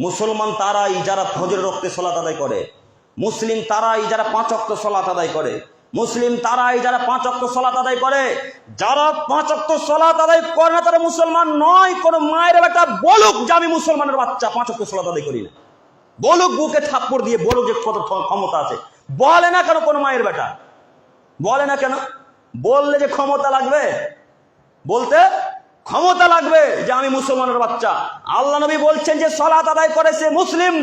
মুসলমান তারাই যারা ফজরের ওয়াক্তে সালাত আদায় করে, মুসলিম তারাই যারা 5 ওয়াক্ত সালাত আদায় করে, মুসলিম তারাই যারা 5 ওয়াক্ত সালাত আদায় করে। যারা 5 ওয়াক্ত সালাত আদায় করে না তারা মুসলমান নয়। কোন মায়ের বেটা বলুক যে আমি মুসলমানের বাচ্চা 5 ওয়াক্ত সালাত আদায় করি না, বলুক, বুকে থাপ্পড় দিয়ে বলুক যে কত ক্ষমতা আছে। বলে না কেন কোন মায়ের বেটা? বলে না কেন? বললে যে ক্ষমতা লাগবে, বলতে ক্ষমতা লাগবে যে আমি মুসলমানের বাচ্চা। আল্লাহ নবী বলছেন যে সালাত আদায় করে সে মুসলিম,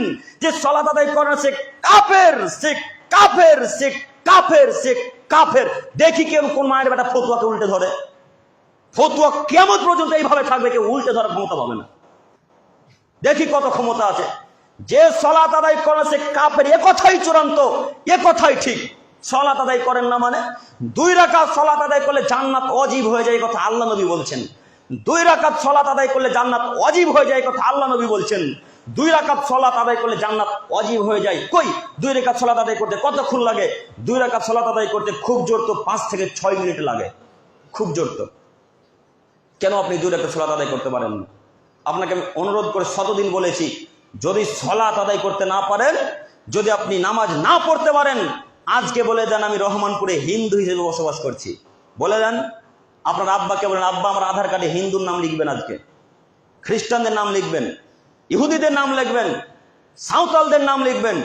যে সালাত আদায় করে না সে কাফের, সে কাফের, সে কাফের, সে কাফের। দেখি কেউ কোন মায়ের বেটা ফতুয়াকে উল্টে ধরে। ফতুয়া কিয়ামত পর্যন্ত এইভাবে থাকবে, কেউ উল্টে ধরার ক্ষমতা পাবে না। দেখি কত ক্ষমতা আছে। যে সালাত আদায় করে সে কাফের, এ কথাই চূড়ান্ত, এ কথাই ঠিক। সালাত আদায় করেন না মানে 2 রাকাত সালাত আদায় করলে জান্নাত ওয়াজিব হয়ে যায়, কথা আল্লাহ নবী বলছেন। 2 রাকাত সালাত আদায় করলে জান্নাত ওয়াজিব হয়ে যায়, কথা আল্লাহ নবী বলছেন। 2 রাকাত সালাত আদায় করলে জান্নাত ওয়াজিব হয়ে যায়। কই 2 রাকাত সালাত আদায় করতে কতক্ষণ লাগে? 2 রাকাত সালাত আদায় করতে খুব জোর তো 5 থেকে 6 মিনিট লাগে, খুব জোর তো। কেন আপনি 2 রাকাত সালাত আদায় করতে পারেন না? আপনাকে আমি অনুরোধ করে শতদিন বলেছি, যদি সালাত আদায় করতে না পারেন, যদি আপনি নামাজ না পড়তে পারেন, আজকে বলে দেন আমি রহমানপুরে হিন্দু হিসেবে বসবাস করছি। বলে দেন, আপনার আব্বাকে বলেন, আব্বা আমার আধার কার্ডে হিন্দুর নাম লিখবেন, আজকে খ্রিস্টানদের নাম লিখবেন, ইহুদিদের নাম লিখবেন, সাঁওতালদের নাম লিখবেন।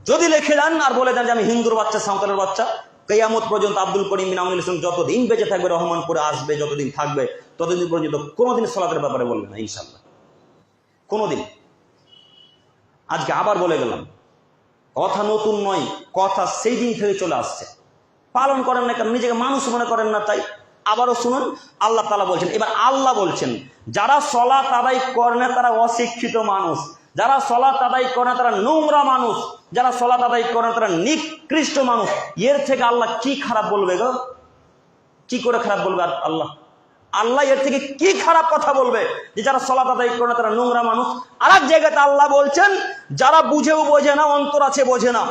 যদি লিখে দেন আর বলে দেন যে আমি হিন্দুর বাচ্চা, সাঁওতালের বাচ্চা, কিয়ামত পর্যন্ত আব্দুল করিম বিন আমিনুল ইসলাম যতদিন বেঁচে থাকবে, রহমানপুরে আসবে, যতদিন থাকবে ততদিন পর্যন্ত কোনোদিন সালাতের ব্যাপারে বলবে না, ইনশাআল্লাহ, কোনোদিন। আজকে আবার বলে গেলাম, কথা নতুন নয়, কথা সেই দিন থেকে চলে আসছে। পালন করেন না কেন? নিজেকে মানুষ মনে করেন না তাই। আবারও শুনুন, আল্লাহ তাআলা বলছেন, এবার আল্লাহ বলছেন, যারা সালাত আদায় করে না তারা অশিক্ষিত মানুষ, যারা সালাত আদায় করে না তারা নোংরা মানুষ, যারা সালাত আদায় করে না তারা নিকৃষ্ট মানুষ। এর থেকে আল্লাহ কি খারাপ বলবে গো? কি করে খারাপ বলবে আল্লাহ? আল্লাহ এর থেকে কি খারাপ কথা বলবে যে যারা সালাত আদায় করে না তারা নোংরা মানুষ? আর এক জায়গাতে আল্লাহ বলছেন, যারা বুঝেও বোঝে না, অন্তর আছে বোঝে না,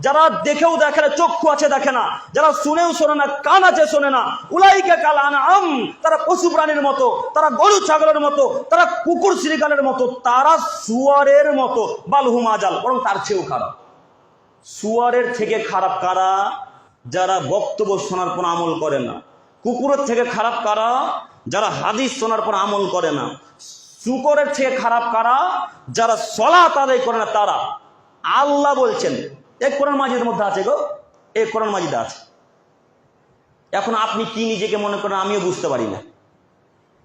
যারা দেখেও দেখে না, চক্ষু আছে দেখে না, যারা শুনেও শোনে না, কান আছে শোনে না, উলাইকা কাল আনআম, তারা পশু প্রাণীর মতো, তারা গরু ছাগলের মতো, তারা কুকুর শ্রীকালের মতো, তারা শুয়ারের মতো, বালহুম আজাল, বরং তার চেয়েও খারাপ। শুয়ারের থেকে খারাপ কারা? যারা বক্তব্য শোনার পর আমল করে না। কুকুরের থেকে খারাপ কারা? যারা হাদিস শোনার পর আমল করে না। শুকরের থেকে খারাপ কারা? যারা সালাত আদায় করে না তারা। আল্লাহ বলছেন, এই কোরআন মাজিদের মধ্যে আছে গো, এই কোরআন মাজিদে আছে। এখন আপনি কি নিজেকে মনে করেন আমিও বুঝতে পারি না,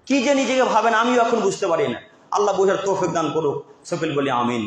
কি যে নিজেকে ভাবেন আমিও এখন বুঝতে পারি না। আল্লাহ বোঝার তৌফিক দান করুক, সকল বলি আমিন।